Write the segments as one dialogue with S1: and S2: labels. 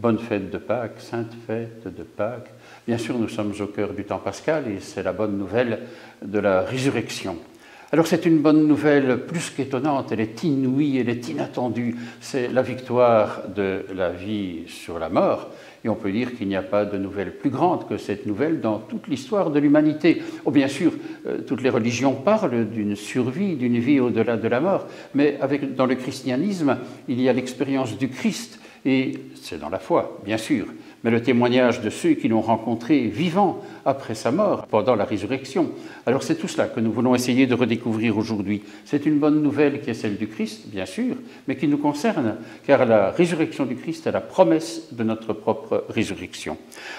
S1: Bonne fête de Pâques, sainte fête de Pâques. Bien sûr, nous sommes au cœur du temps pascal et c'est la bonne nouvelle de la résurrection. Alors c'est une bonne nouvelle plus qu'étonnante, elle est inouïe, elle est inattendue. C'est la victoire de la vie sur la mort. Et on peut dire qu'il n'y a pas de nouvelle plus grande que cette nouvelle dans toute l'histoire de l'humanité. Oh, bien sûr, toutes les religions parlent d'une survie, d'une vie au-delà de la mort, mais dans le christianisme, il y a l'expérience du Christ, et c'est dans la foi, bien sûr, mais le témoignage de ceux qui l'ont rencontré vivant après sa mort, pendant la résurrection. Alors c'est tout cela que nous voulons essayer de redécouvrir aujourd'hui. C'est une bonne nouvelle qui est celle du Christ, bien sûr, mais qui nous concerne, car la résurrection du Christ est la promesse de notre propre résurrection.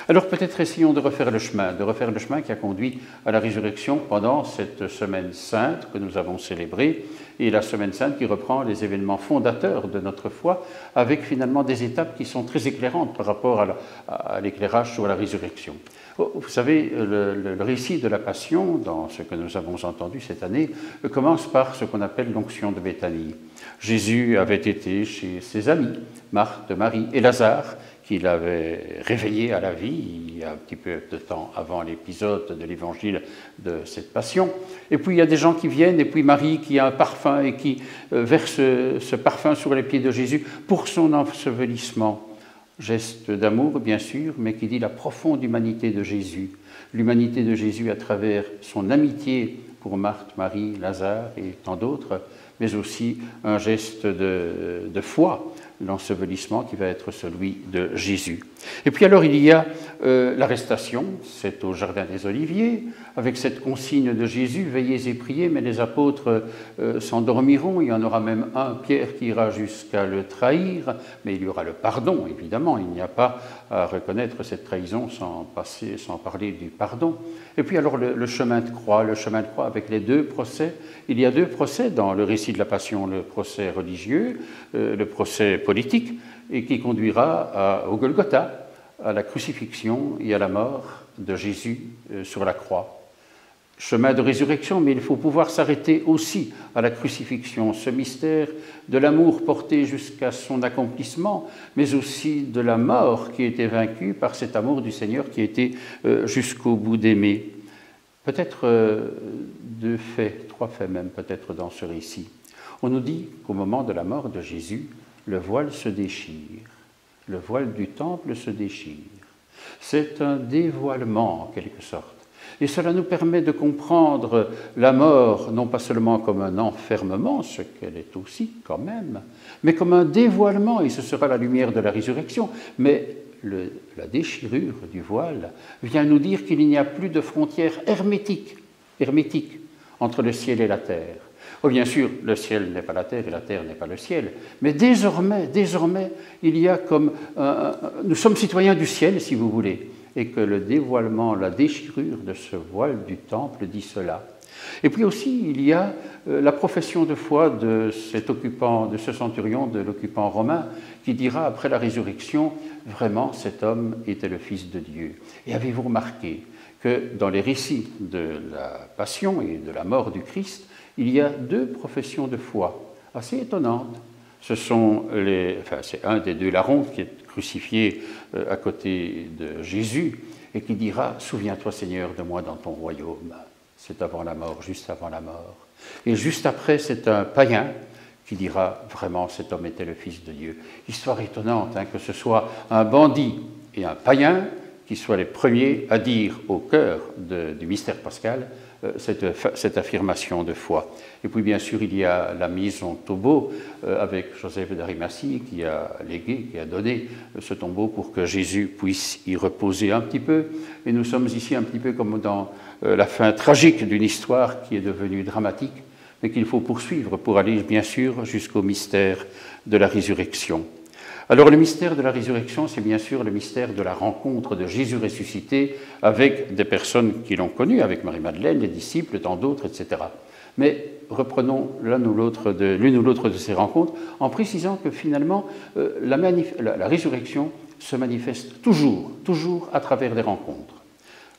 S1: Alors peut-être essayons de refaire le chemin qui a conduit à la résurrection pendant cette semaine sainte que nous avons célébrée, et la semaine sainte qui reprend les événements fondateurs de notre foi, avec finalement des étapes qui sont très éclairantes par rapport à l'éclairage sur la résurrection. Vous savez, le récit de la Passion, dans ce que nous avons entendu cette année, commence par ce qu'on appelle l'onction de Béthanie. Jésus avait été chez ses amis, Marthe, Marie et Lazare, qu'il avait réveillé à la vie il y a un petit peu de temps avant l'épisode de l'évangile de cette Passion. Et puis il y a des gens qui viennent, et puis Marie qui a un parfum et qui verse ce parfum sur les pieds de Jésus pour son ensevelissement. Geste d'amour, bien sûr, mais qui dit la profonde humanité de Jésus. L'humanité de Jésus à travers son amitié pour Marthe, Marie, Lazare et tant d'autres, mais aussi un geste de foi, l'ensevelissement qui va être celui de Jésus. Et puis alors il y a l'arrestation, c'est au Jardin des Oliviers, avec cette consigne de Jésus, veillez et priez, mais les apôtres s'endormiront, il y en aura même un, Pierre, qui ira jusqu'à le trahir, mais il y aura le pardon, évidemment, il n'y a pas à reconnaître cette trahison sans parler du pardon. Et puis alors le chemin de croix avec les deux procès. Il y a deux procès dans le récit de la Passion, le procès religieux, le procès politique, et qui conduira au Golgotha, à la crucifixion et à la mort de Jésus sur la croix. Chemin de résurrection, mais il faut pouvoir s'arrêter aussi à la crucifixion, ce mystère de l'amour porté jusqu'à son accomplissement, mais aussi de la mort qui a été vaincue par cet amour du Seigneur qui a été jusqu'au bout d'aimer. Peut-être trois faits même, peut-être dans ce récit. On nous dit qu'au moment de la mort de Jésus, le voile se déchire, le voile du temple se déchire. C'est un dévoilement en quelque sorte. Et cela nous permet de comprendre la mort, non pas seulement comme un enfermement, ce qu'elle est aussi quand même, mais comme un dévoilement, et ce sera la lumière de la résurrection. Mais la déchirure du voile vient nous dire qu'il n'y a plus de frontière hermétique entre le ciel et la terre. Oh, bien sûr, le ciel n'est pas la terre et la terre n'est pas le ciel, mais désormais, il y a comme... nous sommes citoyens du ciel, si vous voulez, et que le dévoilement, la déchirure de ce voile du temple dit cela. Et puis aussi, il y a la profession de foi de cet occupant, de ce centurion, de l'occupant romain, qui dira après la résurrection, vraiment cet homme était le Fils de Dieu. Et avez-vous remarqué que dans les récits de la Passion et de la mort du Christ, il y a deux professions de foi assez étonnantes. C'est un des deux larrons qui est crucifié à côté de Jésus et qui dira « Souviens-toi Seigneur de moi dans ton royaume ». C'est avant la mort, juste avant la mort. Et juste après, c'est un païen qui dira « Vraiment, cet homme était le Fils de Dieu ». Histoire étonnante, que ce soit un bandit et un païen qui soient les premiers à dire au cœur du mystère pascal cette affirmation de foi. Et puis bien sûr, il y a la mise en tombeau avec Joseph d'Arimathie qui a légué, qui a donné ce tombeau pour que Jésus puisse y reposer un petit peu. Et nous sommes ici un petit peu comme dans la fin tragique d'une histoire qui est devenue dramatique, mais qu'il faut poursuivre pour aller bien sûr jusqu'au mystère de la résurrection. Alors le mystère de la résurrection, c'est bien sûr le mystère de la rencontre de Jésus ressuscité avec des personnes qui l'ont connu, avec Marie-Madeleine, les disciples, tant d'autres, etc. Mais reprenons l'une ou l'autre de ces rencontres en précisant que finalement la résurrection se manifeste toujours à travers des rencontres.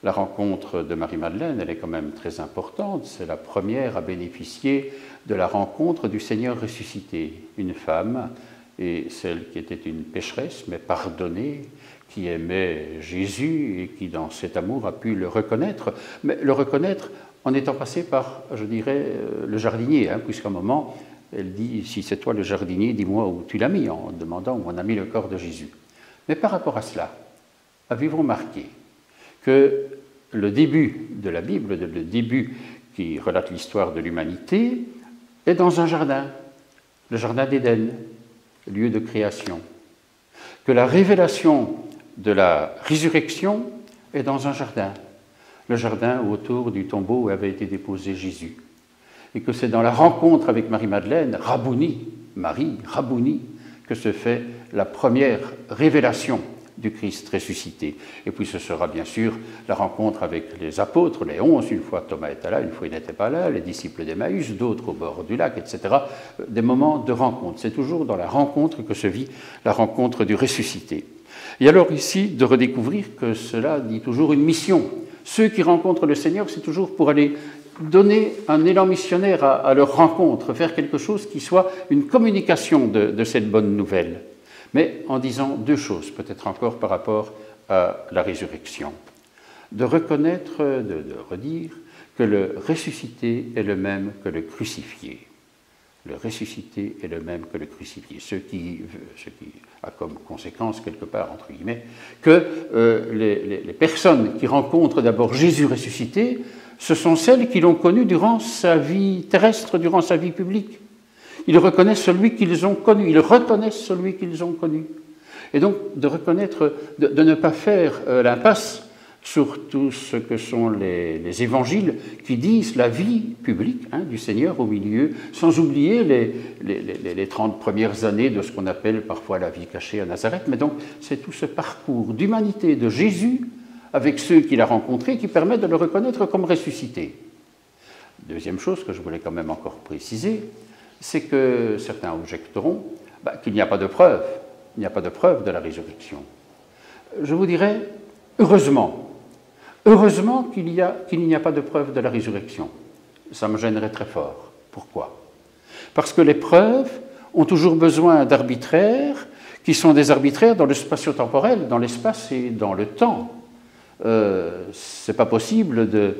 S1: La rencontre de Marie-Madeleine, elle est quand même très importante, c'est la première à bénéficier de la rencontre du Seigneur ressuscité, une femme. et celle qui était une pécheresse, mais pardonnée, qui aimait Jésus et qui, dans cet amour, a pu le reconnaître, mais le reconnaître en étant passé par, je dirais, le jardinier, puisqu'à un moment, elle dit, si c'est toi le jardinier, dis-moi où tu l'as mis, en demandant où on a mis le corps de Jésus. Mais par rapport à cela, avez-vous remarqué que le début de la Bible, le début qui relate l'histoire de l'humanité, est dans un jardin, le jardin d'Éden, lieu de création. Que la révélation de la résurrection est dans un jardin, le jardin autour du tombeau où avait été déposé Jésus. Et que c'est dans la rencontre avec Marie-Madeleine, Marie, Rabouni, que se fait la première révélation du Christ ressuscité. Et puis ce sera bien sûr la rencontre avec les apôtres, les 11, une fois Thomas était là, une fois il n'était pas là, les disciples d'Emmaüs, d'autres au bord du lac, etc. Des moments de rencontre. C'est toujours dans la rencontre que se vit la rencontre du ressuscité. Et alors ici, de redécouvrir que cela dit toujours une mission. Ceux qui rencontrent le Seigneur, c'est toujours pour aller donner un élan missionnaire à leur rencontre, faire quelque chose qui soit une communication de cette bonne nouvelle. Mais en disant deux choses, peut-être encore par rapport à la résurrection. De reconnaître, de redire que le ressuscité est le même que le crucifié. Le ressuscité est le même que le crucifié. Ce qui a comme conséquence, quelque part, entre guillemets, que les personnes qui rencontrent d'abord Jésus ressuscité, ce sont celles qui l'ont connu durant sa vie terrestre, durant sa vie publique. Ils reconnaissent celui qu'ils ont connu, ils reconnaissent celui qu'ils ont connu. Et donc, de reconnaître, de ne pas faire l'impasse sur tout ce que sont les évangiles qui disent la vie publique du Seigneur au milieu, sans oublier les 30 premières années de ce qu'on appelle parfois la vie cachée à Nazareth. Mais donc, c'est tout ce parcours d'humanité de Jésus avec ceux qu'il a rencontrés qui permet de le reconnaître comme ressuscité. Deuxième chose que je voulais quand même encore préciser, c'est que certains objecteront qu'il n'y a pas de preuve. Il n'y a pas de preuve de la résurrection. Je vous dirais, heureusement qu'il n'y a pas de preuve de la résurrection. Ça me gênerait très fort. Pourquoi? Parce que les preuves ont toujours besoin d'arbitraires qui sont des arbitraires dans le spatio-temporel, dans l'espace et dans le temps. Ce n'est pas possible de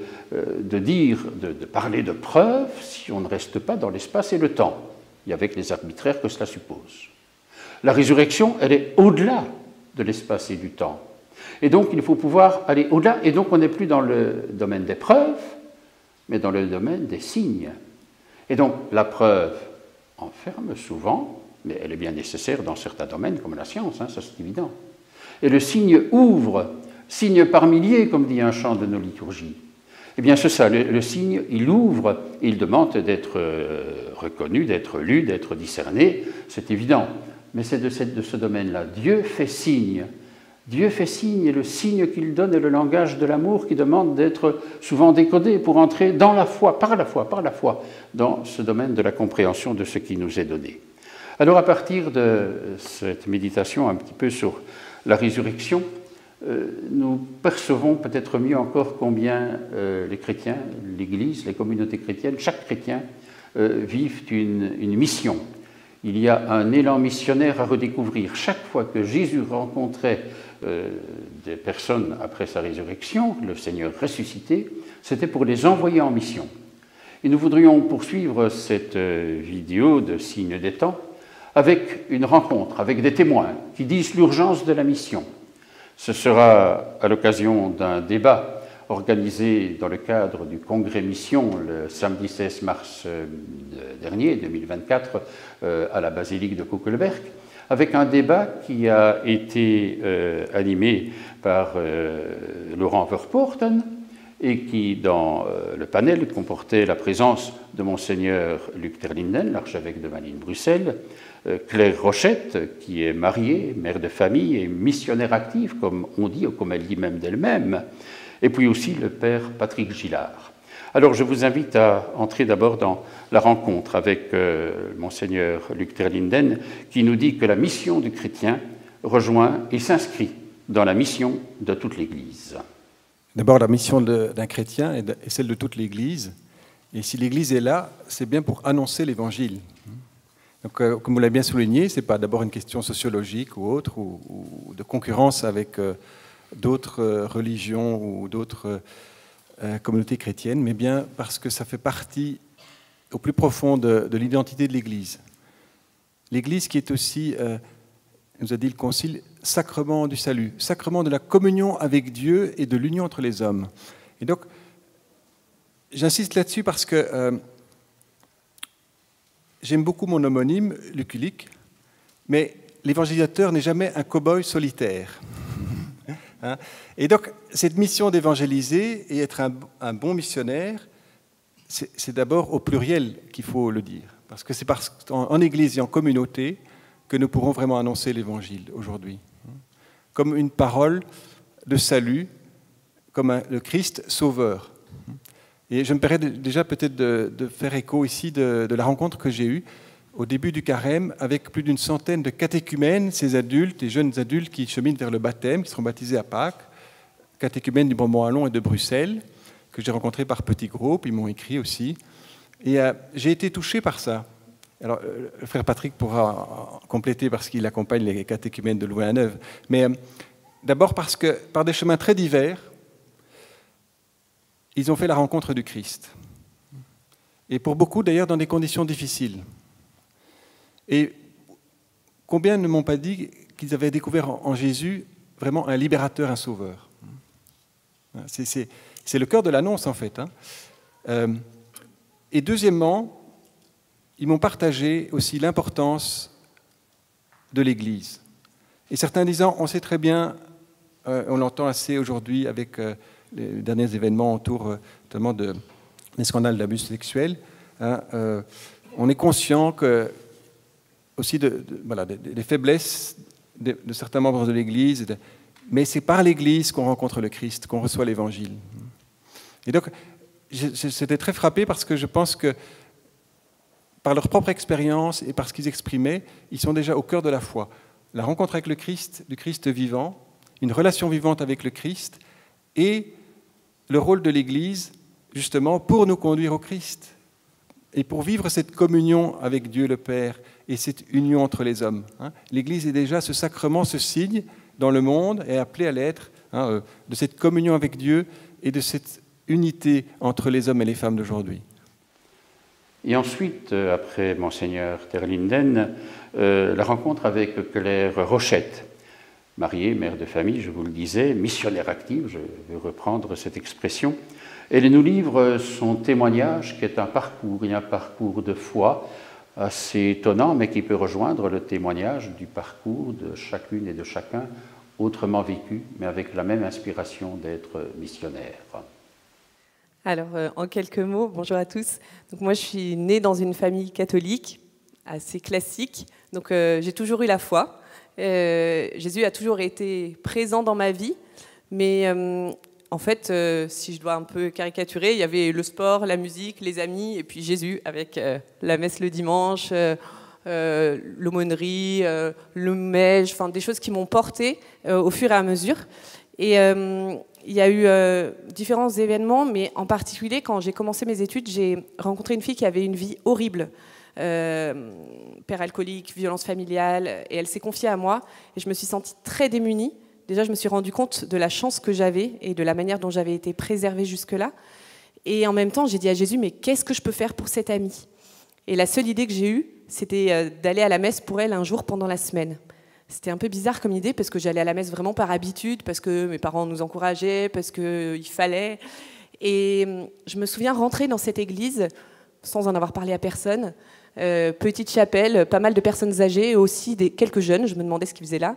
S1: parler de preuves si on ne reste pas dans l'espace et le temps, et avec les arbitraires que cela suppose. La résurrection, elle est au-delà de l'espace et du temps. Et donc, il faut pouvoir aller au-delà, et donc on n'est plus dans le domaine des preuves, mais dans le domaine des signes. Et donc, la preuve enferme souvent, mais elle est bien nécessaire dans certains domaines, comme la science, ça c'est évident. Et le signe ouvre, signe par milliers, comme dit un chant de nos liturgies. Eh bien, c'est ça, le signe, il ouvre, il demande d'être reconnu, d'être lu, d'être discerné, c'est évident. Mais c'est de ce domaine-là. Dieu fait signe. Dieu fait signe, et le signe qu'il donne est le langage de l'amour qui demande d'être souvent décodé pour entrer dans la foi, par la foi, dans ce domaine de la compréhension de ce qui nous est donné. Alors, à partir de cette méditation un petit peu sur la résurrection, nous percevons peut-être mieux encore combien les chrétiens, l'Église, les communautés chrétiennes, chaque chrétien vivent une mission. Il y a un élan missionnaire à redécouvrir. Chaque fois que Jésus rencontrait des personnes après sa résurrection, le Seigneur ressuscité, c'était pour les envoyer en mission. Et nous voudrions poursuivre cette vidéo de Signes des temps avec une rencontre, avec des témoins qui disent l'urgence de la mission. Ce sera à l'occasion d'un débat organisé dans le cadre du Congrès Mission le samedi 16 mars dernier, 2024, à la basilique de Kuckelberg, avec un débat qui a été animé par Laurent Verpoorten et qui, dans le panel, comportait la présence de Monseigneur Luc Terlinden, l'archevêque de Malines-Bruxelles, Claire Rochette, qui est mariée, mère de famille et missionnaire active, comme on dit, ou comme elle dit même d'elle-même, et puis aussi le père Patrick Gillard. Alors je vous invite à entrer d'abord dans la rencontre avec Monseigneur Luc Terlinden, qui nous dit que la mission du chrétien rejoint et s'inscrit dans la mission de toute l'Église.
S2: D'abord, la mission d'un chrétien est celle de toute l'Église. Et si l'Église est là, c'est bien pour annoncer l'Évangile. Donc, comme vous l'avez bien souligné, ce n'est pas d'abord une question sociologique ou autre, ou de concurrence avec d'autres religions ou d'autres communautés chrétiennes, mais bien parce que ça fait partie au plus profond de l'identité de l'Église. L'Église qui est aussi, nous a dit le Concile, sacrement du salut, sacrement de la communion avec Dieu et de l'union entre les hommes. Et donc, j'insiste là-dessus parce que j'aime beaucoup mon homonyme, Luculique, mais l'évangélisateur n'est jamais un cow-boy solitaire. Hein? Et donc, cette mission d'évangéliser et être un bon missionnaire, c'est d'abord au pluriel qu'il faut le dire. Parce que c'est en Église et en communauté que nous pourrons vraiment annoncer l'Évangile aujourd'hui. Comme une parole de salut, comme le Christ sauveur. Et je me permets déjà peut-être de faire écho ici de la rencontre que j'ai eue au début du carême avec plus d'une centaine de catéchumènes, ces adultes et jeunes adultes qui cheminent vers le baptême, qui seront baptisés à Pâques, catéchumènes du Brabant-Wallon et de Bruxelles, que j'ai rencontrés par petits groupes, ils m'ont écrit aussi. Et j'ai été touché par ça. Alors, le frère Patrick pourra compléter parce qu'il accompagne les catéchumènes de Louvain-la-Neuve. Mais d'abord parce que, par des chemins très divers, ils ont fait la rencontre du Christ. Et pour beaucoup, d'ailleurs, dans des conditions difficiles. Et combien ne m'ont pas dit qu'ils avaient découvert en Jésus vraiment un libérateur, un sauveur. C'est le cœur de l'annonce, en fait. Et deuxièmement, ils m'ont partagé aussi l'importance de l'Église. Et certains disant, on sait très bien, on l'entend assez aujourd'hui avec les derniers événements autour notamment des scandales d'abus sexuels, on est conscient que, aussi des faiblesses de certains membres de l'Église, mais c'est par l'Église qu'on rencontre le Christ, qu'on reçoit l'Évangile. Et donc, j'étais très frappé parce que je pense que par leur propre expérience et par ce qu'ils exprimaient, ils sont déjà au cœur de la foi. La rencontre avec le Christ, du Christ vivant, une relation vivante avec le Christ et le rôle de l'Église, justement, pour nous conduire au Christ et pour vivre cette communion avec Dieu le Père et cette union entre les hommes. L'Église est déjà ce sacrement, ce signe dans le monde, est appelé à l'être de cette communion avec Dieu et de cette unité entre les hommes et les femmes d'aujourd'hui.
S1: Et ensuite, après Monseigneur Terlinden, la rencontre avec Claire Rochette, mariée, mère de famille, je vous le disais, missionnaire active, je vais reprendre cette expression. Elle nous livre son témoignage qui est un parcours de foi assez étonnant, mais qui peut rejoindre le témoignage du parcours de chacune et de chacun, autrement vécu, mais avec la même inspiration d'être missionnaire.
S3: Alors, en quelques mots, bonjour à tous. Donc, moi, je suis née dans une famille catholique, assez classique. Donc, j'ai toujours eu la foi. Jésus a toujours été présent dans ma vie. Mais en fait, si je dois un peu caricaturer, il y avait le sport, la musique, les amis, et puis Jésus avec la messe le dimanche, l'aumônerie, le mège, enfin des choses qui m'ont portée au fur et à mesure. Et il y a eu différents événements, mais en particulier, quand j'ai commencé mes études, j'ai rencontré une fille qui avait une vie horrible. Père alcoolique, violence familiale, et elle s'est confiée à moi, et je me suis sentie très démunie. Déjà, je me suis rendu compte de la chance que j'avais et de la manière dont j'avais été préservée jusque-là. Et en même temps, j'ai dit à Jésus, mais qu'est-ce que je peux faire pour cette amie ? Et la seule idée que j'ai eue, c'était d'aller à la messe pour elle un jour pendant la semaine. C'était un peu bizarre comme idée, parce que j'allais à la messe vraiment par habitude, parce que mes parents nous encourageaient, parce qu'il fallait. Et je me souviens rentrer dans cette église, sans en avoir parlé à personne, petite chapelle, pas mal de personnes âgées, et aussi quelques jeunes, je me demandais ce qu'ils faisaient là.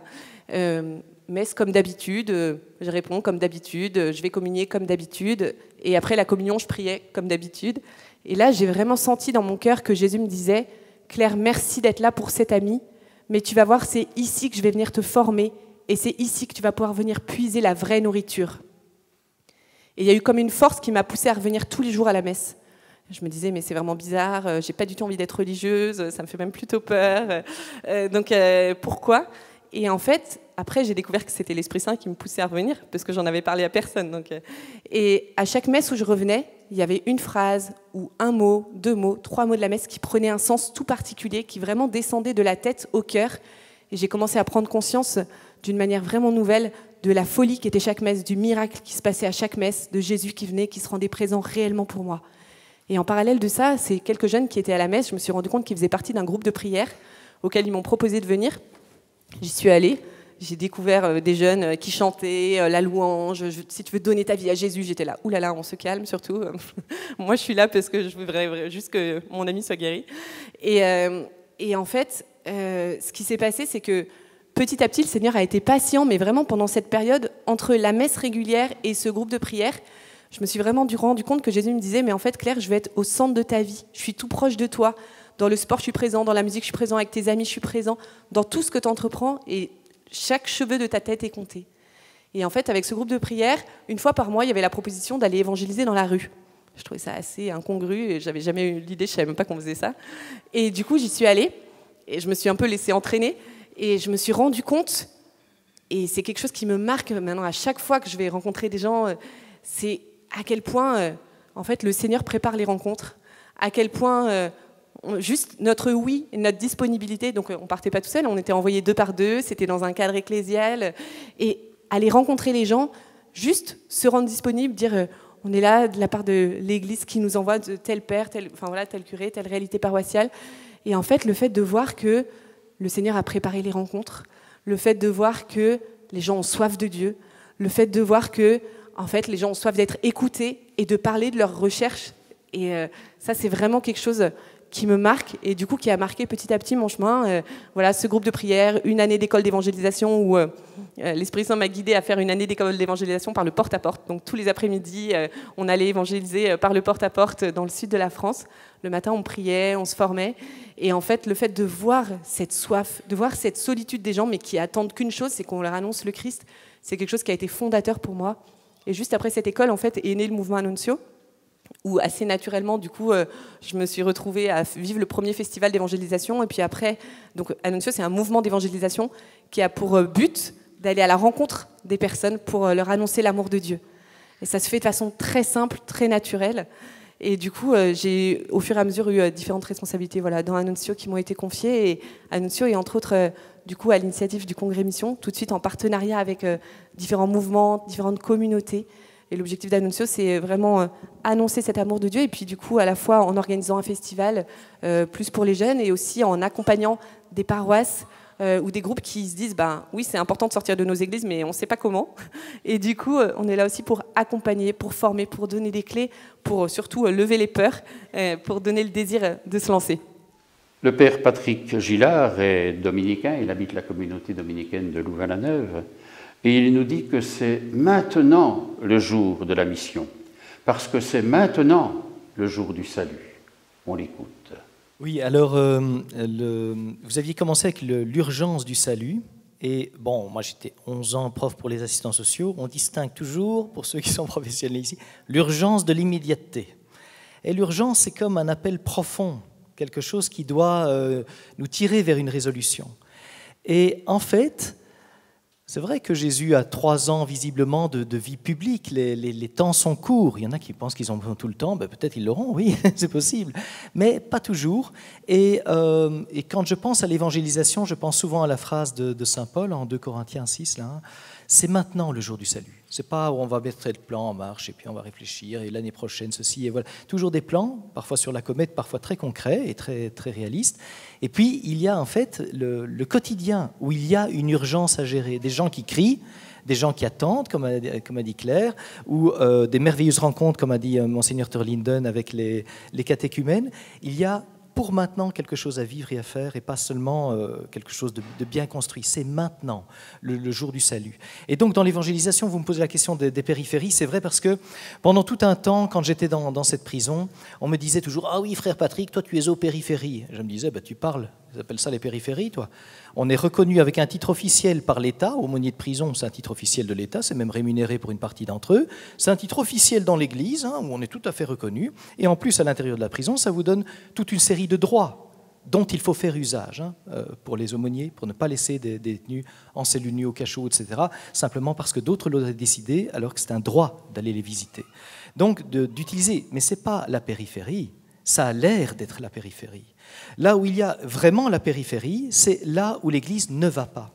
S3: Messe comme d'habitude, je réponds comme d'habitude, je vais communier comme d'habitude, et après la communion, je priais comme d'habitude. Et là, j'ai vraiment senti dans mon cœur que Jésus me disait « Claire, merci d'être là pour cette amie, mais tu vas voir, c'est ici que je vais venir te former, et c'est ici que tu vas pouvoir venir puiser la vraie nourriture. » Et il y a eu comme une force qui m'a poussée à revenir tous les jours à la messe. Je me disais, mais c'est vraiment bizarre, j'ai pas du tout envie d'être religieuse, ça me fait même plutôt peur, donc pourquoi ? Et en fait, après, j'ai découvert que c'était l'Esprit Saint qui me poussait à revenir, parce que j'en avais parlé à personne. Et à chaque messe où je revenais, il y avait une phrase ou un mot, 2 mots, 3 mots de la messe qui prenaient un sens tout particulier, qui vraiment descendait de la tête au cœur. Et j'ai commencé à prendre conscience d'une manière vraiment nouvelle de la folie qu'était chaque messe, du miracle qui se passait à chaque messe, de Jésus qui venait, qui se rendait présent réellement pour moi. Et en parallèle de ça, ces quelques jeunes qui étaient à la messe, je me suis rendu compte qu'ils faisaient partie d'un groupe de prière auquel ils m'ont proposé de venir. J'y suis allée. J'ai découvert des jeunes qui chantaient la louange. Si tu veux donner ta vie à Jésus, j'étais là. Ouh là là, on se calme surtout. Moi, je suis là parce que je voudrais juste que mon ami soit guéri. Et en fait, ce qui s'est passé, c'est que petit à petit, le Seigneur a été patient, mais vraiment pendant cette période, entre la messe régulière et ce groupe de prière, je me suis vraiment rendu compte que Jésus me disait, mais en fait, Claire, je vais être au centre de ta vie. Je suis tout proche de toi. Dans le sport, je suis présent. Dans la musique, je suis présent. Avec tes amis, je suis présent. Dans tout ce que tu entreprends. Et chaque cheveu de ta tête est compté. Et en fait, avec ce groupe de prière, une fois par mois, il y avait la proposition d'aller évangéliser dans la rue. Je trouvais ça assez incongru et j'avais jamais eu l'idée, je savais même pas qu'on faisait ça. Et du coup, j'y suis allée et je me suis un peu laissée entraîner et je me suis rendu compte, et c'est quelque chose qui me marque maintenant à chaque fois que je vais rencontrer des gens, c'est à quel point, en fait, le Seigneur prépare les rencontres, à quel point juste notre oui et notre disponibilité, donc on partait pas tout seul, on était envoyés 2 par 2, c'était dans un cadre ecclésial, et aller rencontrer les gens, juste se rendre disponible, dire on est là de la part de l'Église qui nous envoie de tel père, tel curé, telle réalité paroissiale, et en fait le fait de voir que le Seigneur a préparé les rencontres, le fait de voir que les gens ont soif de Dieu, le fait de voir que en fait les gens ont soif d'être écoutés et de parler de leurs recherches, et ça c'est vraiment quelque chose qui me marque et du coup qui a marqué petit à petit mon chemin. Voilà, ce groupe de prière, une année d'école d'évangélisation où l'Esprit Saint m'a guidée à faire une année d'école d'évangélisation par le porte-à-porte. Donc tous les après-midi, on allait évangéliser par le porte-à-porte dans le sud de la France. Le matin, on priait, on se formait. Et en fait, le fait de voir cette soif, de voir cette solitude des gens, mais qui attendent qu'une chose, c'est qu'on leur annonce le Christ, c'est quelque chose qui a été fondateur pour moi. Et juste après cette école, en fait, est né le mouvement Annuncio, où assez naturellement, du coup, je me suis retrouvée à vivre le premier festival d'évangélisation. Et puis après, donc Annuncio, c'est un mouvement d'évangélisation qui a pour but d'aller à la rencontre des personnes pour leur annoncer l'amour de Dieu. Et ça se fait de façon très simple, très naturelle. Et du coup, j'ai au fur et à mesure eu différentes responsabilités dans Annuncio qui m'ont été confiées. Et Annuncio est entre autres, du coup, à l'initiative du Congrès Mission, tout de suite en partenariat avec différents mouvements, différentes communautés. Et l'objectif d'Annuncio, c'est vraiment annoncer cet amour de Dieu. Et puis du coup, à la fois en organisant un festival plus pour les jeunes et aussi en accompagnant des paroisses ou des groupes qui se disent oui, c'est important de sortir de nos églises, mais on ne sait pas comment. Et du coup, on est là aussi pour accompagner, pour former, pour donner des clés, pour surtout lever les peurs, pour donner le désir de se lancer.
S1: Le père Patrick Gillard est dominicain, il habite la communauté dominicaine de Louvain-la-Neuve. Et il nous dit que c'est maintenant le jour de la mission, parce que c'est maintenant le jour du salut. On l'écoute.
S4: Oui, alors vous aviez commencé avec l'urgence du salut. Et bon, moi j'étais 11 ans prof pour les assistants sociaux. On distingue toujours, pour ceux qui sont professionnels ici, l'urgence de l'immédiateté. Et l'urgence, c'est comme un appel profond, quelque chose qui doit nous tirer vers une résolution. Et en fait, c'est vrai que Jésus a 3 ans visiblement de vie publique, les temps sont courts. Il y en a qui pensent qu'ils ont tout le temps, peut-être ils l'auront, oui, c'est possible, mais pas toujours. Et quand je pense à l'évangélisation, je pense souvent à la phrase de Saint Paul en 2 Corinthiens 6, là, c'est maintenant le jour du salut. C'est pas où on va mettre le plan en marche et puis on va réfléchir et l'année prochaine ceci et voilà. Toujours des plans, parfois sur la comète, parfois très concrets et très, très réalistes. Et puis il y a en fait le quotidien où il y a une urgence à gérer. Des gens qui crient, des gens qui attendent, comme a dit Claire, ou des merveilleuses rencontres, comme a dit Monseigneur Terlinden avec les catéchumènes. Il y a pour maintenant quelque chose à vivre et à faire, et pas seulement quelque chose de bien construit. C'est maintenant, le jour du salut. Et donc, dans l'évangélisation, vous me posez la question des périphéries. C'est vrai parce que pendant tout un temps, quand j'étais dans cette prison, on me disait toujours « Ah oui, frère Patrick, toi, tu es aux périphéries. » Je me disais « Tu parles, ils appellent ça les périphéries, toi. » On est reconnu avec un titre officiel par l'État. Aumônier de prison, c'est un titre officiel de l'État. C'est même rémunéré pour une partie d'entre eux. C'est un titre officiel dans l'Église, où on est tout à fait reconnu. Et en plus, à l'intérieur de la prison, ça vous donne toute une série de droits. dont il faut faire usage pour les aumôniers, pour ne pas laisser des détenus en cellule nue au cachot, etc., simplement parce que d'autres l'auraient décidé alors que c'est un droit d'aller les visiter. Donc d'utiliser, mais ce n'est pas la périphérie, ça a l'air d'être la périphérie. Là où il y a vraiment la périphérie, c'est là où l'Église ne va pas.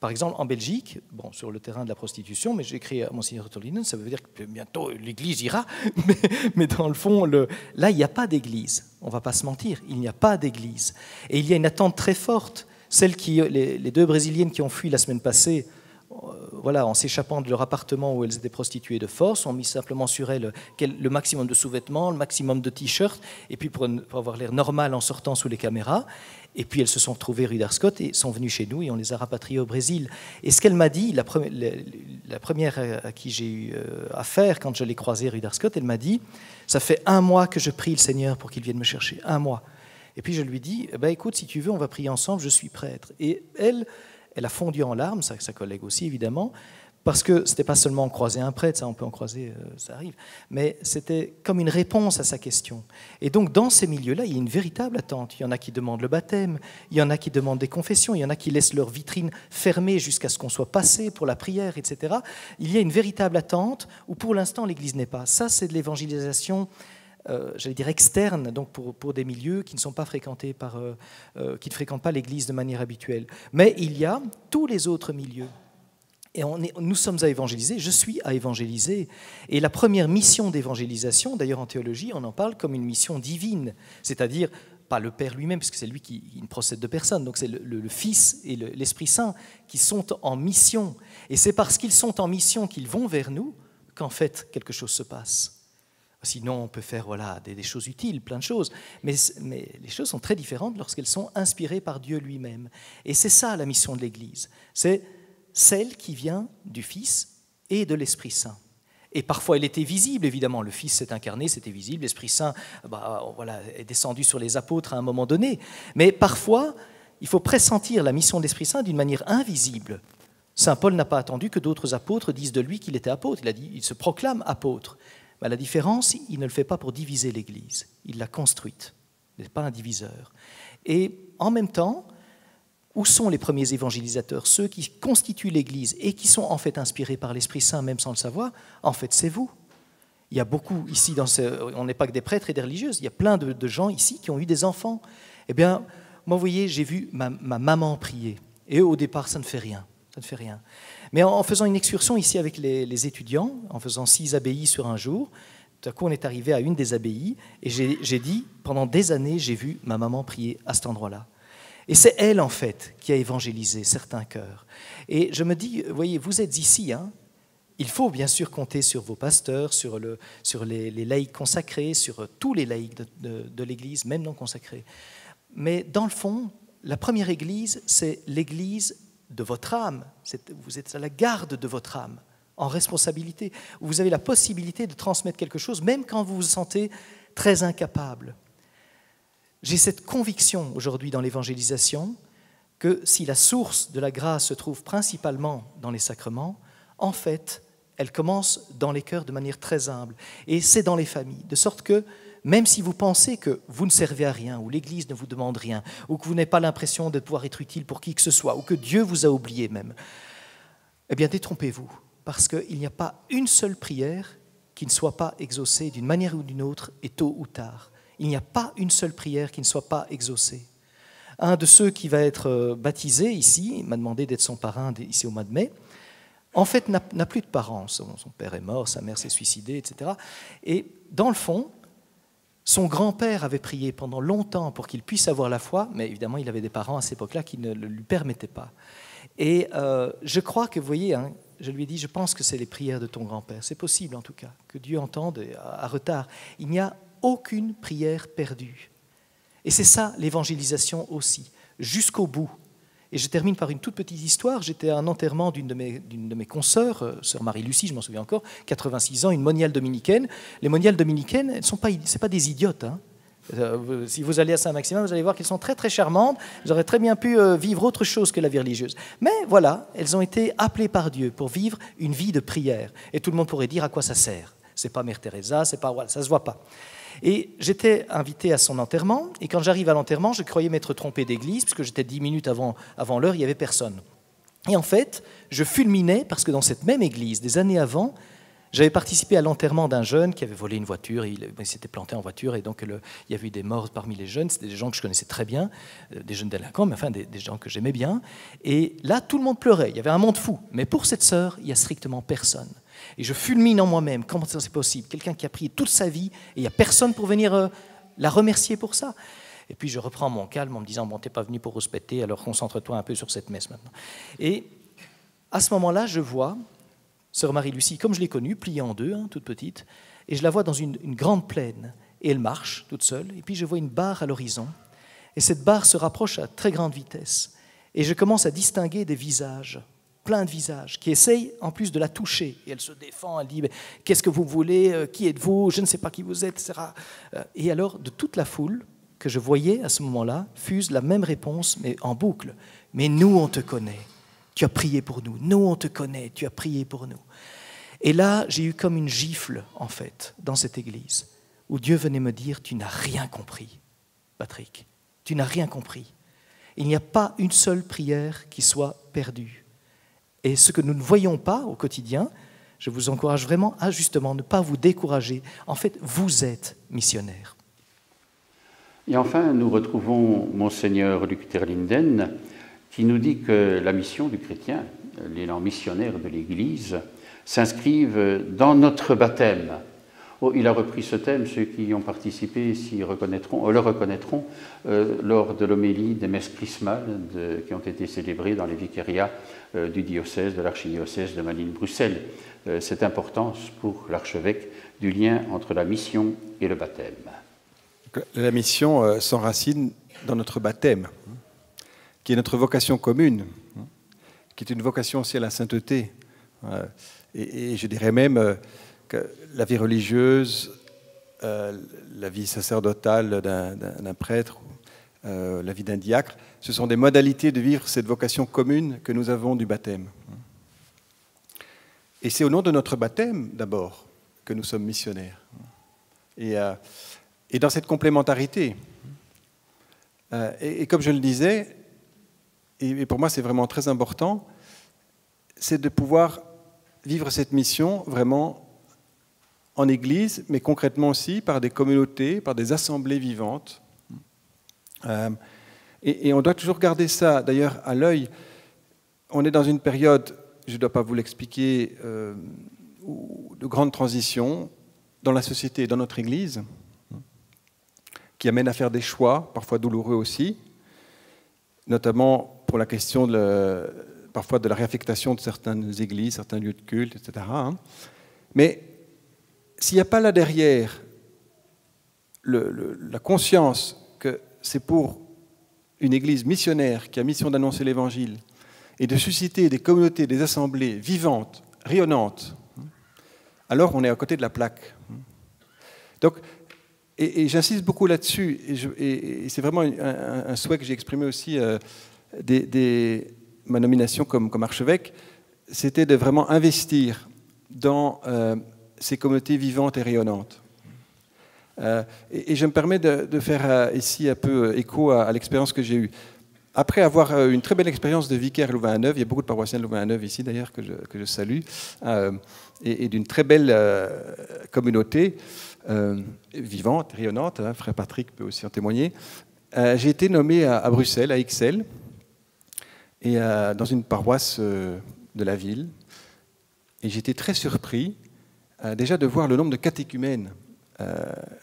S4: Par exemple, en Belgique, bon, sur le terrain de la prostitution, mais j'ai écrit à Monseigneur Tolinen, ça veut dire que bientôt l'Église ira, mais dans le fond, là, il n'y a pas d'Église. On ne va pas se mentir, il n'y a pas d'Église. Et il y a une attente très forte. Les 2 Brésiliennes qui ont fui la semaine passée, voilà, en s'échappant de leur appartement où elles étaient prostituées de force, ont mis simplement sur elles le maximum de sous-vêtements, le maximum de t-shirts, et puis pour avoir l'air normal en sortant sous les caméras. Et puis elles se sont retrouvées rue d'Arscott et sont venues chez nous et on les a rapatriées au Brésil. Et ce qu'elle m'a dit, la première à qui j'ai eu affaire quand je l'ai croisée rue d'Arscott, elle m'a dit « Ça fait 1 mois que je prie le Seigneur pour qu'il vienne me chercher, 1 mois. » Et puis je lui dis « Écoute, si tu veux, on va prier ensemble, je suis prêtre. » Et elle a fondu en larmes, sa collègue aussi évidemment, parce que ce n'était pas seulement croiser un prêtre, ça on peut en croiser, ça arrive, mais c'était comme une réponse à sa question. Et donc dans ces milieux-là, il y a une véritable attente. Il y en a qui demandent le baptême, il y en a qui demandent des confessions, il y en a qui laissent leur vitrine fermée jusqu'à ce qu'on soit passé pour la prière, etc. Il y a une véritable attente où pour l'instant l'Église n'est pas. Ça, c'est de l'évangélisation j'allais dire externe, donc pour des milieux qui ne sont pas fréquentés qui ne fréquentent pas l'Église de manière habituelle. Mais il y a tous les autres milieux. Et nous sommes à évangéliser, je suis à évangéliser. Et la première mission d'évangélisation, d'ailleurs en théologie, on en parle comme une mission divine, c'est-à-dire pas le Père lui-même, puisque c'est lui qui ne procède de personne, donc c'est le Fils et l'Esprit Saint qui sont en mission. Et c'est parce qu'ils sont en mission qu'ils vont vers nous qu'en fait quelque chose se passe. Sinon, on peut faire des choses utiles, plein de choses, mais les choses sont très différentes lorsqu'elles sont inspirées par Dieu lui-même. Et c'est ça la mission de l'Église, c'est celle qui vient du Fils et de l'Esprit Saint. Et parfois, elle était visible, évidemment. Le Fils s'est incarné, c'était visible. L'Esprit Saint est descendu sur les apôtres à un moment donné. Mais parfois, il faut pressentir la mission de l'Esprit Saint d'une manière invisible. Saint Paul n'a pas attendu que d'autres apôtres disent de lui qu'il était apôtre. Il se proclame apôtre. Mais la différence, il ne le fait pas pour diviser l'Église. Il l'a construite. Il n'est pas un diviseur. Et en même temps, où sont les premiers évangélisateurs? Ceux qui constituent l'Église et qui sont en fait inspirés par l'Esprit Saint, même sans le savoir, en fait, c'est vous. Il y a beaucoup ici, on n'est pas que des prêtres et des religieuses, il y a plein de gens ici qui ont eu des enfants. Eh bien, moi, vous voyez, j'ai vu ma maman prier. Et au départ, ça ne fait rien. Ça ne fait rien. Mais en faisant une excursion ici avec les étudiants, en faisant 6 abbayes sur un jour, tout à coup, on est arrivé à une des abbayes et j'ai dit, pendant des années, j'ai vu ma maman prier à cet endroit-là. Et c'est elle, en fait, qui a évangélisé certains cœurs. Et je me dis, voyez, vous êtes ici, il faut bien sûr compter sur vos pasteurs, sur les laïcs consacrés, sur tous les laïcs de l'Église, même non consacrés. Mais dans le fond, la première Église, c'est l'Église de votre âme. Vous êtes à la garde de votre âme, en responsabilité. Vous avez la possibilité de transmettre quelque chose, même quand vous vous sentez très incapable. J'ai cette conviction aujourd'hui dans l'évangélisation que si la source de la grâce se trouve principalement dans les sacrements, en fait, elle commence dans les cœurs de manière très humble. Et c'est dans les familles, de sorte que même si vous pensez que vous ne servez à rien, ou l'Église ne vous demande rien, ou que vous n'avez pas l'impression de pouvoir être utile pour qui que ce soit, ou que Dieu vous a oublié même, eh bien détrompez-vous, parce qu'il n'y a pas une seule prière qui ne soit pas exaucée d'une manière ou d'une autre, et tôt ou tard. Il n'y a pas une seule prière qui ne soit pas exaucée. Un de ceux qui va être baptisé ici, il m'a demandé d'être son parrain ici au mois de mai, en fait n'a plus de parents. Son père est mort, sa mère s'est suicidée, etc. Et dans le fond, son grand-père avait prié pendant longtemps pour qu'il puisse avoir la foi, mais évidemment il avait des parents à cette époque-là qui ne le lui permettaient pas. Et je crois que, vous voyez, je lui ai dit, je pense que c'est les prières de ton grand-père. C'est possible en tout cas, que Dieu entende à retard. Il n'y a aucune prière perdue. Et c'est ça l'évangélisation aussi, jusqu'au bout. Et je termine par une toute petite histoire. J'étais à un enterrement d'une de mes consoeurs, sœur Marie-Lucie, je m'en souviens encore, 86 ans, une moniale dominicaine. Les moniales dominicaines, ce n'est pas des idiotes. Si vous allez à Saint-Maximin, vous allez voir qu'elles sont très très charmantes. Elles auraient très bien pu vivre autre chose que la vie religieuse. Mais voilà, elles ont été appelées par Dieu pour vivre une vie de prière. Et tout le monde pourrait dire à quoi ça sert. C'est pas Mère Teresa, c'est pas, voilà, ça se voit pas. Et j'étais invité à son enterrement, et quand j'arrive à l'enterrement, je croyais m'être trompé d'église, puisque j'étais 10 minutes avant l'heure, il n'y avait personne. Et en fait, je fulminais, parce que dans cette même église, des années avant, j'avais participé à l'enterrement d'un jeune qui avait volé une voiture, il s'était planté en voiture, et donc il y avait eu des morts parmi les jeunes, c'était des gens que je connaissais très bien, des jeunes délinquants, mais enfin des gens que j'aimais bien. Et là, tout le monde pleurait, il y avait un monde fou. Mais pour cette sœur, il n'y a strictement personne. Et je fulmine en moi-même, comment ça c'est possible? Quelqu'un qui a prié toute sa vie, et il n'y a personne pour venir la remercier pour ça. Et puis je reprends mon calme en me disant, bon, t'es pas venu pour respecter, alors concentre-toi un peu sur cette messe maintenant. Et à ce moment-là, je vois sœur Marie-Lucie, comme je l'ai connue, pliée en deux, toute petite, et je la vois dans une grande plaine, et elle marche toute seule, et puis je vois une barre à l'horizon, et cette barre se rapproche à très grande vitesse, et je commence à distinguer des visages, plein de visages, qui essayent en plus de la toucher, et elle se défend, elle dit « Qu'est-ce que vous voulez? Qui êtes-vous? Je ne sais pas qui vous êtes, etc. » Et alors, de toute la foule que je voyais à ce moment-là, fuse la même réponse, mais en boucle. « Mais nous, on te connaît. Tu as prié pour nous. Nous, on te connaît. Tu as prié pour nous. » Et là, j'ai eu comme une gifle, en fait, dans cette église, où Dieu venait me dire, tu n'as rien compris, Patrick. Tu n'as rien compris. Il n'y a pas une seule prière qui soit perdue. Et ce que nous ne voyons pas au quotidien, je vous encourage vraiment à justement ne pas vous décourager. En fait, vous êtes missionnaire.
S1: Et enfin, nous retrouvons Monseigneur Luc Terlinden, qui nous dit que la mission du chrétien, l'élan missionnaire de l'Église, s'inscrive dans notre baptême. Oh, il a repris ce thème, ceux qui y ont participé le reconnaîtront lors de l'homélie des messes chrismales qui ont été célébrées dans les vicariats du diocèse, de l'archidiocèse de Malines-Bruxelles. Cette importance pour l'archevêque du lien entre la mission et le baptême.
S2: La mission s'enracine dans notre baptême, qui est notre vocation commune, qui est une vocation aussi à la sainteté. Et je dirais même que la vie religieuse, la vie sacerdotale d'un prêtre, la vie d'un diacre, ce sont des modalités de vivre cette vocation commune que nous avons du baptême. Et c'est au nom de notre baptême, d'abord, que nous sommes missionnaires. Et dans cette complémentarité, et comme je le disais, et pour moi c'est vraiment très important, c'est de pouvoir vivre cette mission vraiment en Église, mais concrètement aussi par des communautés, par des assemblées vivantes. Et on doit toujours garder ça, d'ailleurs, à l'œil. On est dans une période, je ne dois pas vous l'expliquer, de grande transition dans la société, dans notre Église, qui amène à faire des choix, parfois douloureux aussi, notamment pour la question parfois de la réaffectation de certaines églises, certains lieux de culte, etc. Mais s'il n'y a pas là derrière la conscience que c'est pour une église missionnaire qui a mission d'annoncer l'évangile et de susciter des communautés, des assemblées vivantes, rayonnantes, alors on est à côté de la plaque. Donc, et j'insiste beaucoup là-dessus, et c'est vraiment un souhait que j'ai exprimé aussi ma nomination comme archevêque, c'était de vraiment investir dans ces communautés vivantes et rayonnantes. Et je me permets de faire ici un peu écho à l'expérience que j'ai eue. Après avoir une très belle expérience de vicaire à Louvain-la-Neuve, il y a beaucoup de paroissiens de Louvain-la-Neuve ici d'ailleurs que je salue, et d'une très belle communauté vivante, rayonnante, frère Patrick peut aussi en témoigner. J'ai été nommé à Bruxelles, à Ixelles, et dans une paroisse de la ville. Et j'étais très surpris déjà de voir le nombre de catéchumènes.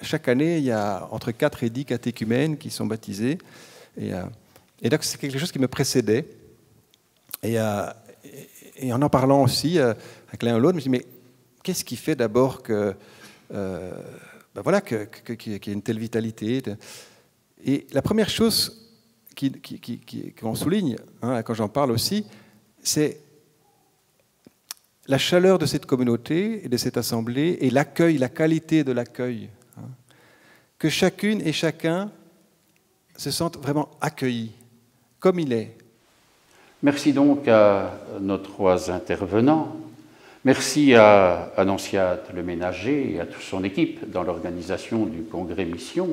S2: Chaque année, il y a entre 4 et 10 catéchumènes qui sont baptisés. Et donc, c'est quelque chose qui me précédait. Et en parlant aussi avec l'un ou l'autre, je me dis, mais qu'est-ce qui fait d'abord qu'il y ait une telle vitalité? Et la première chose qu'on souligne, quand j'en parle aussi, c'est la chaleur de cette communauté et de cette assemblée et l'accueil, la qualité de l'accueil. Que chacune et chacun se sente vraiment accueilli, comme il est.
S1: Merci donc à nos 3 intervenants. Merci à Annonciate Le Ménager et à toute son équipe dans l'organisation du congrès Mission,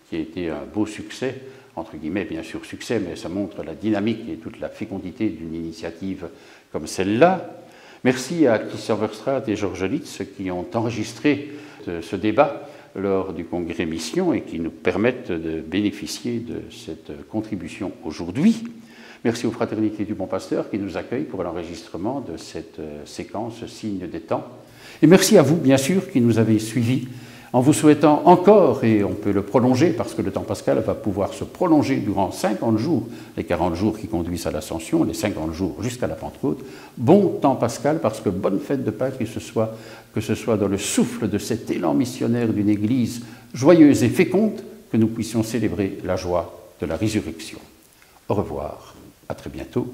S1: qui a été un beau succès, entre guillemets, bien sûr succès, mais ça montre la dynamique et toute la fécondité d'une initiative comme celle-là. Merci à Christian Verstraete et Georges Litz qui ont enregistré ce débat lors du congrès Mission et qui nous permettent de bénéficier de cette contribution aujourd'hui. Merci aux Fraternités du Bon Pasteur qui nous accueillent pour l'enregistrement de cette séquence Signe des temps. Et merci à vous, bien sûr, qui nous avez suivis, en vous souhaitant encore, et on peut le prolonger parce que le temps pascal va pouvoir se prolonger durant 50 jours, les 40 jours qui conduisent à l'Ascension, les 50 jours jusqu'à la Pentecôte. Bon temps pascal parce que bonne fête de Pâques, que ce soit dans le souffle de cet élan missionnaire d'une Église joyeuse et féconde, que nous puissions célébrer la joie de la résurrection. Au revoir, à très bientôt.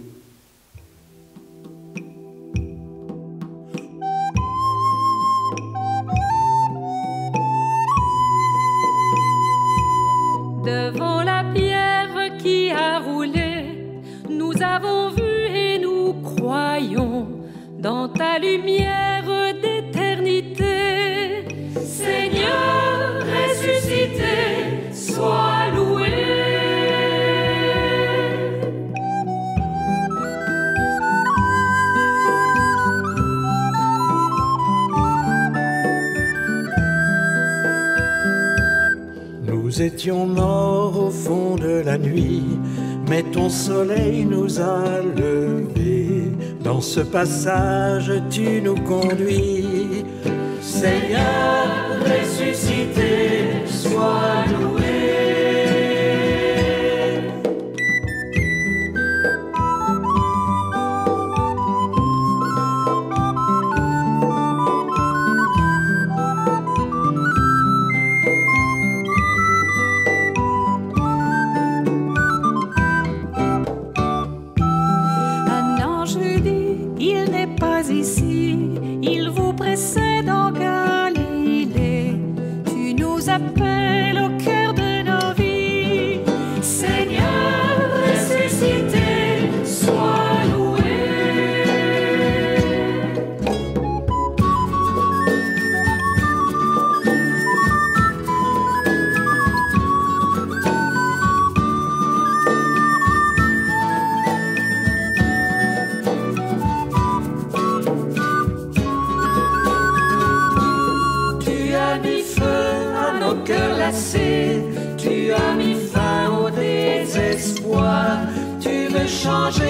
S5: Devant la pierre qui a roulé, nous avons vu et nous croyons dans ta lumière d'éternité. Seigneur ressuscité, sois loué.
S6: Nous étions morts au fond de la nuit, mais ton soleil nous a levés. Dans ce passage, tu nous conduis. Seigneur ressuscité, sois loué.
S5: Ici, il vous précède en Galilée. Tu nous appelles au cœur de nos vies. Seigneur ressuscité, sois loué.
S6: Tu as mis fin au désespoir, tu veux changer